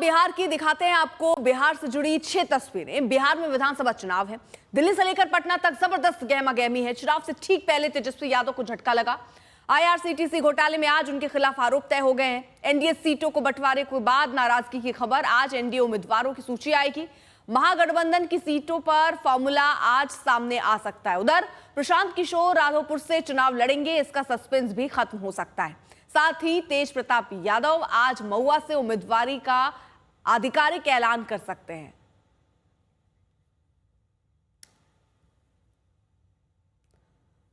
बिहार की दिखाते हैं आपको बिहार से जुड़ी 6 तस्वीरें। बिहार में विधानसभा चुनाव है। दिल्ली से लेकर पटना तक जबरदस्त गहमा गहमी है। चुनाव से ठीक पहले तेजस्वी यादव को झटका लगा। आईआरसीटीसी घोटाले में आज उनके खिलाफ आरोप तय हो गए हैं। एनडीए सीटों को बंटवारे के बाद नाराजगी की खबर। आज एनडीए उम्मीदवारों की सूची आएगी। महागठबंधन की सीटों पर फॉर्मूला आज सामने आ सकता है। उधर प्रशांत किशोर राघोपुर से चुनाव लड़ेंगे, इसका सस्पेंस भी खत्म हो सकता है। साथ ही तेज प्रताप यादव आज महुआ से उम्मीदवारी का आधिकारिक ऐलान कर सकते हैं।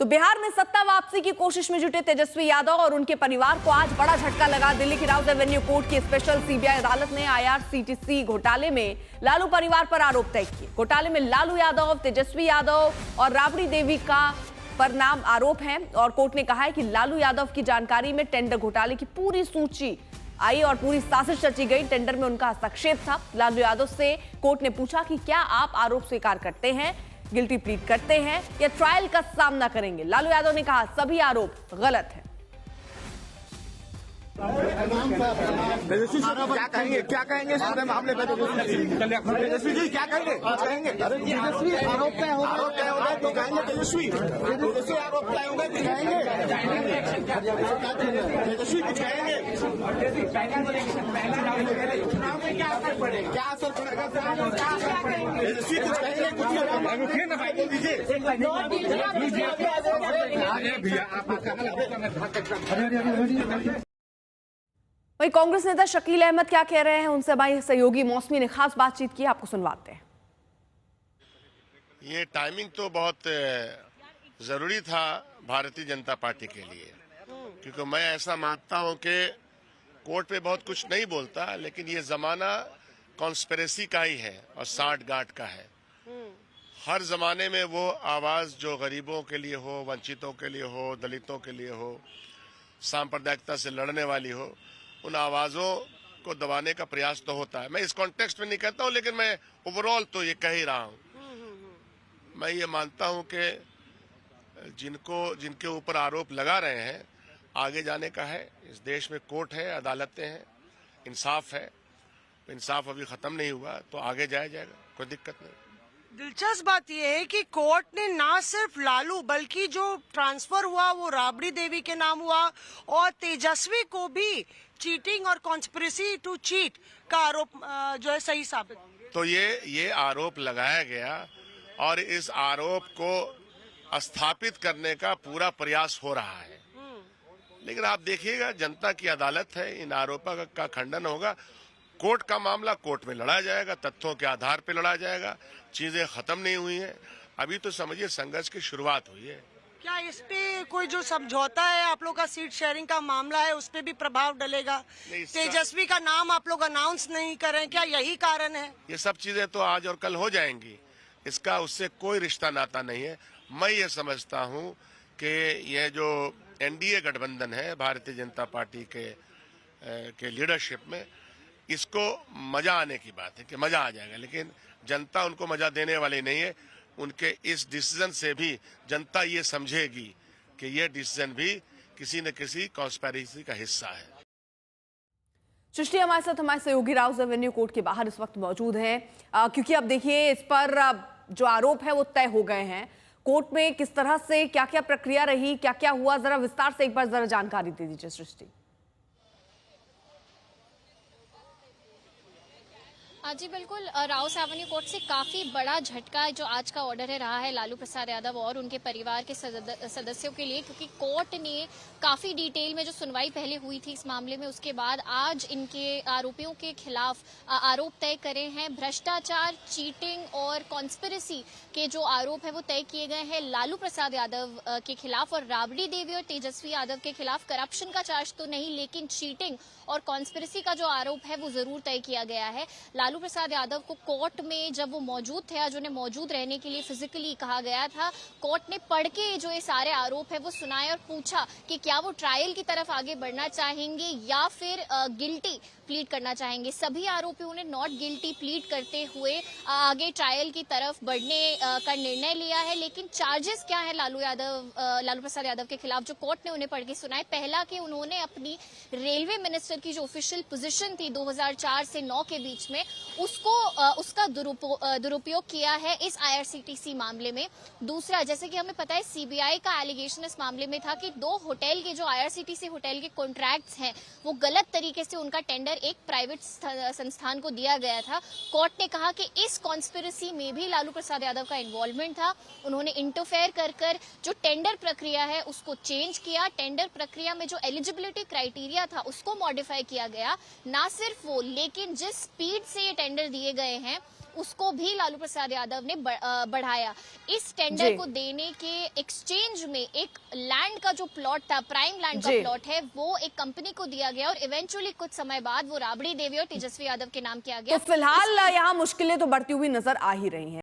तो बिहार में सत्ता वापसी की कोशिश में जुटे तेजस्वी यादव और उनके परिवार को आज बड़ा झटका लगा। दिल्ली की राउज एवेन्यू कोर्ट की स्पेशल सीबीआई अदालत ने आईआरसीटीसी घोटाले में लालू परिवार पर आरोप तय किए। घोटाले में लालू यादव, तेजस्वी यादव और राबड़ी देवी का पर नाम आरोप हैं और कोर्ट ने कहा है कि लालू यादव की जानकारी में टेंडर घोटाले की पूरी सूची आई और पूरी साजिश रची गई। टेंडर में उनका हस्तक्षेप था। लालू यादव से कोर्ट ने पूछा कि क्या आप आरोप स्वीकार करते हैं, गिल्टी प्लीड करते हैं या ट्रायल का सामना करेंगे। लालू यादव ने कहा सभी आरोप गलत है। क्या कहेंगे इस पूरे मामले में? तेजस्वी जी क्या कहेंगे? तेजस्वी आरोप तय हो गए तो कहेंगे तेजस्वी आरोप तय हो गए तेजस्वी कुछ कहेंगे? चुनाव में क्या असर पड़ेगा? तेजस्वी कुछ कहेंगे? कुछ वही कांग्रेस नेता शकील अहमद क्या कह रहे हैं, उनसे हमारी सहयोगी मौसमी ने खास बातचीत की, आपको सुनवाते हैं। ये टाइमिंग तो बहुत जरूरी था भारतीय जनता पार्टी के लिए, क्योंकि मैं ऐसा मानता हूं कि कोर्ट पे बहुत कुछ नहीं बोलता, लेकिन ये जमाना कॉन्स्पिरेसी का ही है और साठ-गांठ का है। हर जमाने में वो आवाज जो गरीबों के लिए हो, वंचितों के लिए हो, दलितों के लिए हो, सांप्रदायिकता से लड़ने वाली हो, उन आवाजों को दबाने का प्रयास तो होता है। मैं इस कॉन्टेक्स्ट में नहीं कहता हूं, लेकिन मैं ओवरऑल तो ये कह ही रहा हूं। मैं ये मानता हूं कि जिनके ऊपर आरोप लगा रहे हैं, आगे जाने का है। इस देश में कोर्ट है, अदालतें हैं, इंसाफ है। इंसाफ अभी खत्म नहीं हुआ तो आगे जाया जाएगा, कोई दिक्कत नहीं। दिलचस्प बात यह है कि कोर्ट ने ना सिर्फ लालू बल्कि जो ट्रांसफर हुआ वो राबड़ी देवी के नाम हुआ और तेजस्वी को भी चीटिंग और कॉन्स्पिरेसी टू चीट का आरोप जो है सही साबित। तो ये आरोप लगाया गया और इस आरोप को स्थापित करने का पूरा प्रयास हो रहा है। लेकिन आप देखिएगा, जनता की अदालत है, इन आरोपों का खंडन होगा। कोर्ट का मामला कोर्ट में लड़ा जाएगा, तथ्यों के आधार पर लड़ा जाएगा। चीजें खत्म नहीं हुई हैं, अभी तो समझिए संघर्ष की शुरुआत हुई है। क्या इस पे कोई जो समझौता है, आप लोग का सीट शेयरिंग का मामला है, उस पे भी प्रभाव डलेगा? तेजस्वी का नाम आप लोग अनाउंस नहीं करें, क्या यही कारण है? ये सब चीजें तो आज और कल हो जाएंगी, इसका उससे कोई रिश्ता नाता नहीं है। मैं ये समझता हूँ कि यह जो एनडीए गठबंधन है भारतीय जनता पार्टी के लीडरशिप में, इसको मजा आने की बात है कि मजा आ जाएगा, लेकिन जनता उनको मजा देने वाली नहीं है। उनके इस डिसीजन से भी जनता ये समझेगी कि ये डिसीजन भी किसी न किसी कॉन्स्पिरेसी का हिस्सा है। सृष्टि हमारे साथ हमारे सहयोगी राउज एवेन्यू कोर्ट के बाहर इस वक्त मौजूद हैं, क्योंकि अब देखिए इस पर जो आरोप है वो तय हो गए हैं। कोर्ट में किस तरह से क्या क्या प्रक्रिया रही, क्या क्या हुआ, जरा विस्तार से एक बार जरा जानकारी दे दीजिए सृष्टि। जी बिल्कुल, राउस एवेन्यू कोर्ट से काफ़ी बड़ा झटका जो आज का ऑर्डर है रहा है लालू प्रसाद यादव और उनके परिवार के सदस्यों के लिए, क्योंकि कोर्ट ने काफ़ी डिटेल में जो सुनवाई पहले हुई थी इस मामले में, उसके बाद आज इनके आरोपियों के खिलाफ आरोप तय करे हैं। भ्रष्टाचार, चीटिंग और कॉन्स्पिरेसी के जो आरोप है वो तय किए गए हैं लालू प्रसाद यादव के खिलाफ, और राबड़ी देवी और तेजस्वी यादव के खिलाफ करप्शन का चार्ज तो नहीं, लेकिन चीटिंग और कॉन्स्पिरेसी का जो आरोप है वो जरूर तय किया गया है। लालू लालू प्रसाद यादव को कोर्ट में जब वो मौजूद थे, आज उन्हें मौजूद रहने के लिए फिजिकली कहा गया था, कोर्ट ने पढ़ के जो ये सारे आरोप है वो सुनाए और पूछा कि क्या वो ट्रायल की तरफ आगे बढ़ना चाहेंगे या फिर गिल्टी प्लीड करना चाहेंगे। सभी आरोपियों ने नॉट गिल्टी प्लीड करते हुए आगे ट्रायल की तरफ बढ़ने का निर्णय लिया है। लेकिन चार्जेस क्या है लालू प्रसाद यादव के खिलाफ जो कोर्ट ने उन्हें पढ़ के सुनाए? पहला कि उन्होंने अपनी रेलवे मिनिस्टर की जो ऑफिशियल पोजीशन थी 2004 से 9 के बीच में उसका दुरुपयोग किया है इस IRCTC मामले में। दूसरा, जैसे कि हमें पता है CBI का एलिगेशन इस मामले में था कि 2 होटल के जो IRCTC होटल के कॉन्ट्रैक्ट्स हैं वो गलत तरीके से उनका टेंडर एक प्राइवेट संस्थान को दिया गया था। कोर्ट ने कहा कि इस कॉन्स्पिरेसी में भी लालू प्रसाद यादव का इन्वॉल्वमेंट था। उन्होंने इंटरफेयर कर जो टेंडर प्रक्रिया है उसको चेंज किया। टेंडर प्रक्रिया में जो एलिजिबिलिटी क्राइटेरिया था उसको मॉडिफाई किया गया। ना सिर्फ वो, लेकिन जिस स्पीड से ये टेंडर दिए गए हैं उसको भी लालू प्रसाद यादव ने बढ़ाया। इस टेंडर को देने के एक्सचेंज में एक लैंड का जो प्लॉट था, प्राइम लैंड का प्लॉट है, वो एक कंपनी को दिया गया और इवेंचुअली कुछ समय बाद वो राबड़ी देवी और तेजस्वी यादव के नाम किया गया। तो फिलहाल यहाँ मुश्किलें तो बढ़ती हुई नजर आ ही रही हैं।